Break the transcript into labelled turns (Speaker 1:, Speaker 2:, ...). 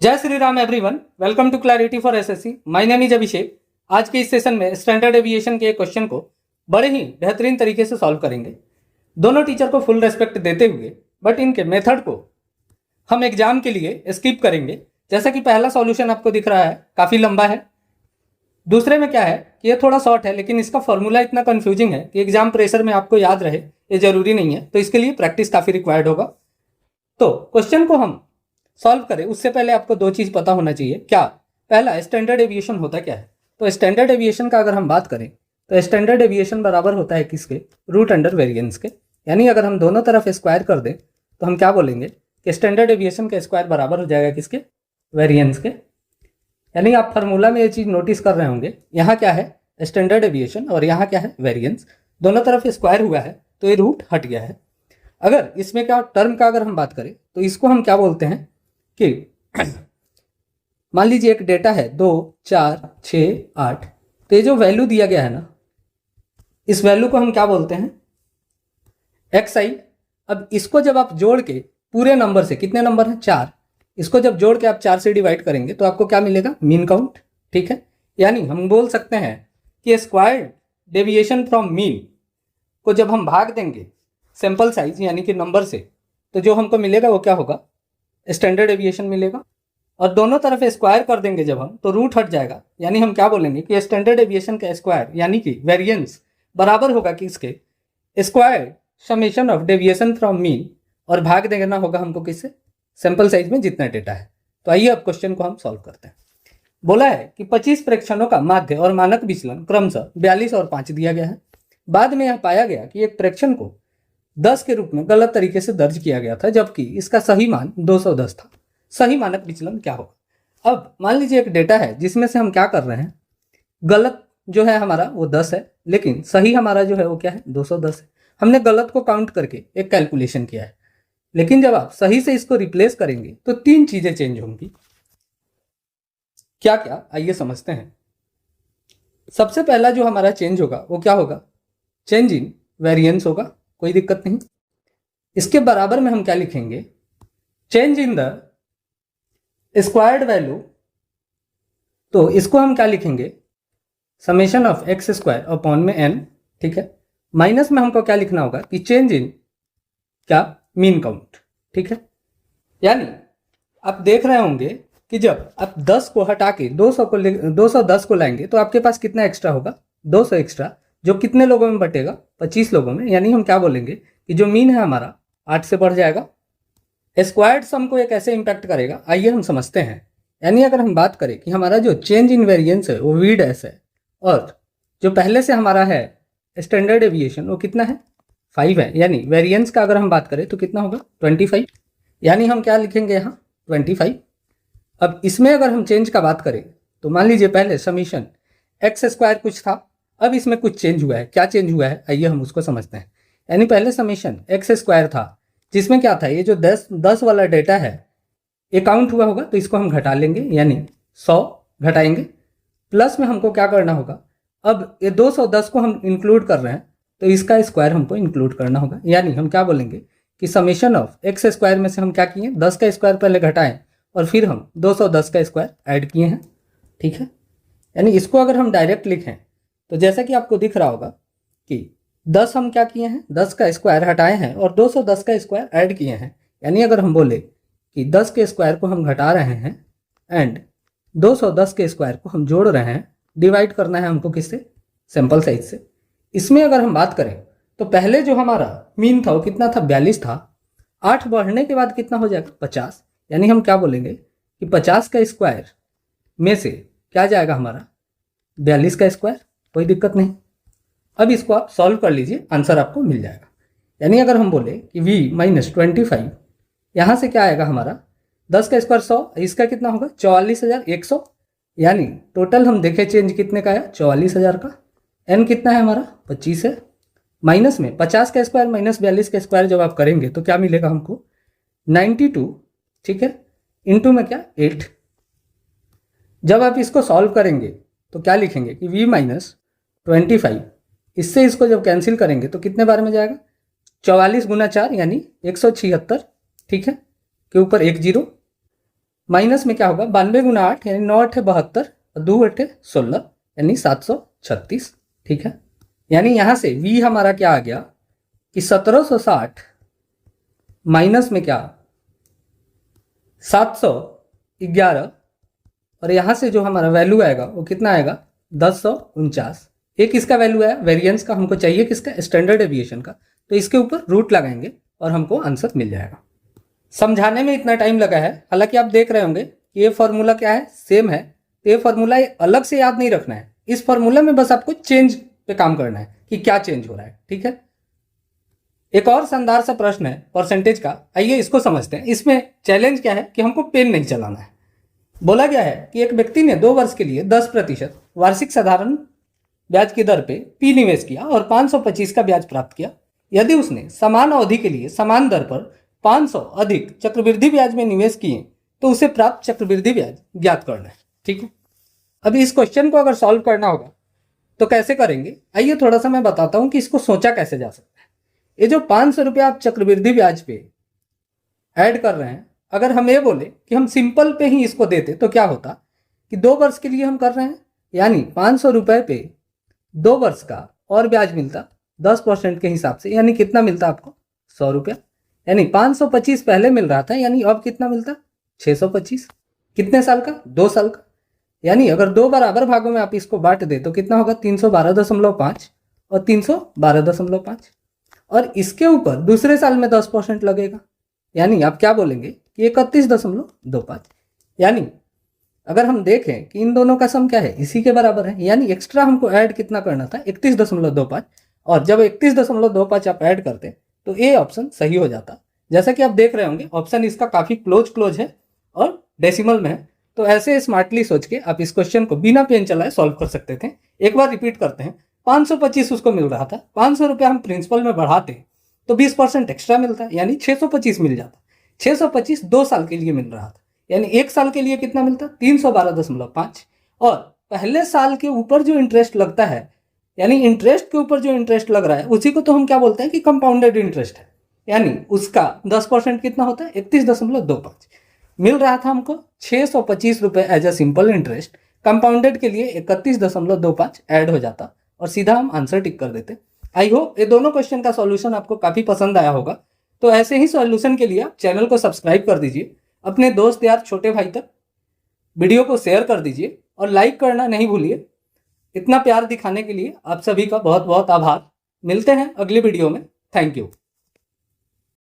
Speaker 1: जय Shri Ram everyone, welcome to clarity for SSC. My name is Abhishek. आज के इस सेशन में स्टैंडर्ड एविएशन के क्वेश्चन को बड़े ही बेहतरीन तरीके से सॉल्व करेंगे। दोनों टीचर को फुल रेस्पेक्ट देते हुए बट इनके मेथड को हम एग्जाम के लिए स्किप करेंगे। जैसा कि पहला सॉल्यूशन आपको दिख रहा है काफ़ी लंबा है, दूसरे में क्या है कि ये थोड़ा शॉर्ट है, लेकिन इसका फॉर्मूला इतना कन्फ्यूजिंग है कि एग्जाम प्रेशर में आपको याद रहे ये जरूरी नहीं है, तो इसके लिए प्रैक्टिस काफ़ी रिक्वायर्ड होगा। तो क्वेश्चन को हम सॉल्व करें उससे पहले आपको दो चीज़ पता होना चाहिए। क्या? पहला, स्टैंडर्ड एविएशन होता क्या है। तो स्टैंडर्ड एविएशन का अगर हम बात करें तो स्टैंडर्ड एविएशन बराबर होता है किसके? रूट अंडर वेरिएंस के। यानी अगर हम दोनों तरफ स्क्वायर कर दें तो हम क्या बोलेंगे कि स्टैंडर्ड एविएशन का स्क्वायर बराबर हो जाएगा किसके? वेरिएंस के। यानी आप फार्मूला में ये चीज़ नोटिस कर रहे होंगे, यहाँ क्या है? स्टैंडर्ड एविएशन और यहाँ क्या है? वेरिएंस। दोनों तरफ स्क्वायर हुआ है तो ये रूट हट गया है। अगर इसमें क्या टर्म का अगर हम बात करें तो इसको हम क्या बोलते हैं कि मान लीजिए एक डेटा है 2, 4, 6, 8, तो ये जो वैल्यू दिया गया है ना, इस वैल्यू को हम क्या बोलते हैं? xi। अब इसको जब आप जोड़ के पूरे नंबर से, कितने नंबर हैं? 4, इसको जब जोड़ के आप 4 से डिवाइड करेंगे तो आपको क्या मिलेगा? Mean count. ठीक है, यानी हम बोल सकते हैं कि स्क्वायर्ड डेविएशन फ्रॉम मीन को जब हम भाग देंगे सैंपल साइज यानी कि नंबर से, तो जो हमको मिलेगा वो क्या होगा? स्टैंडर्ड एविएशन मिलेगा। और दोनों तरफ स्क्वायर कर देंगे जब हम, तो रूट हट जाएगा। यानी हम क्या बोलेंगे कि स्टैंडर्ड एविएशन का स्क्वायर यानी कि वेरिएंस बराबर होगा किसके? Square summation of deviation from mean, और भाग देना होगा हमको किससे? सैंपल साइज में जितना डेटा है। तो आइए अब क्वेश्चन को हम सॉल्व करते हैं। बोला है कि 25 प्रेक्षणों का माध्य और मानक विचलन क्रमशः 42 और 5 दिया गया है। बाद में यह पाया गया कि एक प्रेक्षण को 10 के रूप में गलत तरीके से दर्ज किया गया था, जबकि इसका सही मान 210 था। सही मानक विचलन क्या होगा? अब मान लीजिए एक डेटा है जिसमें से हम क्या कर रहे हैं, गलत जो है हमारा वो 10 है, लेकिन सही हमारा जो है वो क्या है? 210 है। हमने गलत को काउंट करके एक कैलकुलेशन किया है, लेकिन जब आप सही से इसको रिप्लेस करेंगे तो 3 चीजें चेंज होंगी। क्या क्या? आइए समझते हैं। सबसे पहला जो हमारा चेंज होगा वो क्या होगा? चेंज इन वेरिएंस होगा, कोई दिक्कत नहीं। इसके बराबर में हम क्या लिखेंगे? Change in the squared value. तो इसको हम क्या लिखेंगे? Summation of x square upon में एन। ठीक है, माइनस में हमको क्या लिखना होगा कि चेंज इन क्या? Mean count. ठीक है, यानी आप देख रहे होंगे कि जब आप 10 को हटा के 210 को लाएंगे तो आपके पास कितना एक्स्ट्रा होगा? 200 एक्स्ट्रा, जो कितने लोगों में बटेगा? 25 लोगों में। यानी हम क्या बोलेंगे कि जो मीन है हमारा 8 से बढ़ जाएगा। स्क्वायर्ड सम को ये कैसे इंपैक्ट करेगा, आइए हम समझते हैं। यानी अगर हम बात करें कि हमारा जो चेंज इन वेरिएंस है वो वी डैश है, और जो पहले से हमारा है स्टैंडर्ड एविएशन वो कितना है? 5 है। यानी वेरिएंस का अगर हम बात करें तो कितना होगा? 25। यानी हम क्या लिखेंगे यहाँ? 25। अब इसमें अगर हम चेंज का बात करें तो मान लीजिए पहले समीशन एक्स स्क्वायर कुछ था, अब इसमें कुछ चेंज हुआ है। क्या चेंज हुआ है, आइए हम उसको समझते हैं। यानी पहले समीशन एक्स स्क्वायर था जिसमें क्या था? ये जो 10 वाला डेटा है ये काउंट हुआ होगा, तो इसको हम घटा लेंगे, यानी 100 घटाएंगे। प्लस में हमको क्या करना होगा? अब ये 210 को हम इंक्लूड कर रहे हैं तो इसका स्क्वायर हमको इंक्लूड करना होगा। यानी हम क्या बोलेंगे कि समेशन ऑफ एक्स स्क्वायर में से हम क्या किए? 10 का स्क्वायर पहले घटाएं और फिर हम 210 का स्क्वायर ऐड किए हैं। ठीक है, यानी इसको अगर हम डायरेक्ट लिखें तो जैसा कि आपको दिख रहा होगा कि 10 हम क्या किए हैं? 10 का स्क्वायर हटाए हैं और 210 का स्क्वायर ऐड किए हैं। यानी अगर हम बोले कि 10 के स्क्वायर को हम घटा रहे हैं एंड 210 के स्क्वायर को हम जोड़ रहे हैं, डिवाइड करना है हमको किससे? सैंपल साइज से। इसमें अगर हम बात करें तो पहले जो हमारा मीन था वो कितना था? 42 था। 8 बढ़ने के बाद कितना हो जाएगा? 50। यानी हम क्या बोलेंगे कि 50 का स्क्वायर में से क्या जाएगा हमारा? 42 का स्क्वायर। कोई दिक्कत नहीं। अब इसको आप सॉल्व कर लीजिए, आंसर आपको मिल जाएगा। यानी अगर हम बोले कि v माइनस 25, यहाँ से क्या आएगा हमारा? 10 का स्क्वायर 100, इसका कितना होगा? 44,100। यानी टोटल हम देखें चेंज कितने का आया? 44,000 का। n कितना है हमारा? 25 है। माइनस में 50 का स्क्वायर माइनस 42 का स्क्वायर जब आप करेंगे तो क्या मिलेगा हमको? 92। ठीक है, इंटू में क्या? 8। जब आप इसको सॉल्व करेंगे तो क्या लिखेंगे कि v माइनस 25, इससे इसको जब कैंसिल करेंगे तो कितने बार में जाएगा? 44 गुना 4 यानी 176। ठीक है, के ऊपर 1 0। माइनस में क्या होगा, 92 गुना 8 यानी 9 8 72 और 2 8 16 यानी 736। ठीक है, यानी यहां से v हमारा क्या आ गया कि 1760 माइनस में क्या 711 और यहां से जो हमारा वैल्यू आएगा वो कितना आएगा 1049। एक इसका वैल्यू है वेरिएंस का, हमको चाहिए किसका, स्टैंडर्ड डेविएशन का, तो इसके ऊपर रूट लगाएंगे और हमको आंसर मिल जाएगा। समझाने में इतना टाइम लगा है, हालांकि आप देख रहे होंगे कि ये फॉर्मूला क्या है, सेम है, तो ये फॉर्मूला अलग से याद नहीं रखना है, इस फॉर्मूला में बस आपको चेंज पे काम करना है कि क्या चेंज हो रहा है। ठीक है, एक और शानदार सा प्रश्न है परसेंटेज का, आइए इसको समझते हैं। इसमें चैलेंज क्या है कि हमको पेन नहीं चलाना है। बोला गया है कि एक व्यक्ति ने 2 वर्ष के लिए 10% वार्षिक साधारण ब्याज की दर पे पी निवेश किया और 525 का ब्याज प्राप्त किया। यदि उसने समान अवधि के लिए समान दर पर 500 अधिक चक्रवृद्धि ब्याज में निवेश किए तो उसे प्राप्त चक्रवृद्धि ब्याज ज्ञात करना है। ठीक है, अभी इस क्वेश्चन को अगर सॉल्व करना होगा तो कैसे करेंगे, आइए थोड़ा सा मैं बताता हूं कि इसको सोचा कैसे जा सकता है। ये जो 500 रुपया आप चक्रवृद्धि ब्याज पे ऐड कर रहे हैं, अगर हम ये बोले कि हम सिंपल पे ही इसको देते तो क्या होता कि 2 वर्ष के लिए हम कर रहे हैं, यानी 500 रुपये पे 2 वर्ष का और ब्याज मिलता 10% के हिसाब से, यानी कितना मिलता आपको 100 रुपया, यानी 525 पहले मिल रहा था, यानी अब कितना मिलता 625। कितने साल का, 2 साल का, यानी अगर 2 बराबर भागों में आप इसको बांट दे तो कितना होगा 312.5 और 312.5, और इसके ऊपर दूसरे साल में 10% लगेगा, यानी आप क्या बोलेंगे कि 31.25। यानी अगर हम देखें कि इन दोनों का सम क्या है, इसी के बराबर है, यानी एक्स्ट्रा हमको ऐड कितना करना था 31.25, और जब 31.25 आप ऐड करते तो ए ऑप्शन सही हो जाता। जैसा कि आप देख रहे होंगे ऑप्शन इसका काफ़ी क्लोज है और डेसिमल में है, तो ऐसे स्मार्टली सोच के आप इस क्वेश्चन को बिना पेन चलाए सॉल्व कर सकते थे। एक बार रिपीट करते हैं, 525 उसको मिल रहा था, 500 रुपया हम प्रिंसिपल में बढ़ाते तो 20% एक्स्ट्रा मिलता, यानी 625 मिल जाता। 625 2 साल के लिए मिल रहा था, यानी 1 साल के लिए कितना मिलता 312.5, और पहले साल के ऊपर जो इंटरेस्ट लगता है, यानी इंटरेस्ट के ऊपर जो इंटरेस्ट लग रहा है उसी को तो हम क्या बोलते हैं कि कंपाउंडेड इंटरेस्ट है, यानी उसका 10% कितना होता है 31.25 मिल रहा था हमको 625 रुपये as a simple interest. Compounded के लिए 31.25 ऐड हो जाता और सीधा हम आंसर टिक कर देते। आई होप ये दोनों क्वेश्चन का सॉल्यूशन आपको काफ़ी पसंद आया होगा। तो ऐसे ही सॉल्यूशन के लिए आप चैनल को सब्सक्राइब कर दीजिए, अपने दोस्त यार छोटे भाई तक वीडियो को शेयर कर दीजिए और लाइक करना नहीं भूलिए। इतना प्यार दिखाने के लिए आप सभी का बहुत बहुत आभार। मिलते हैं अगली वीडियो में। Thank you.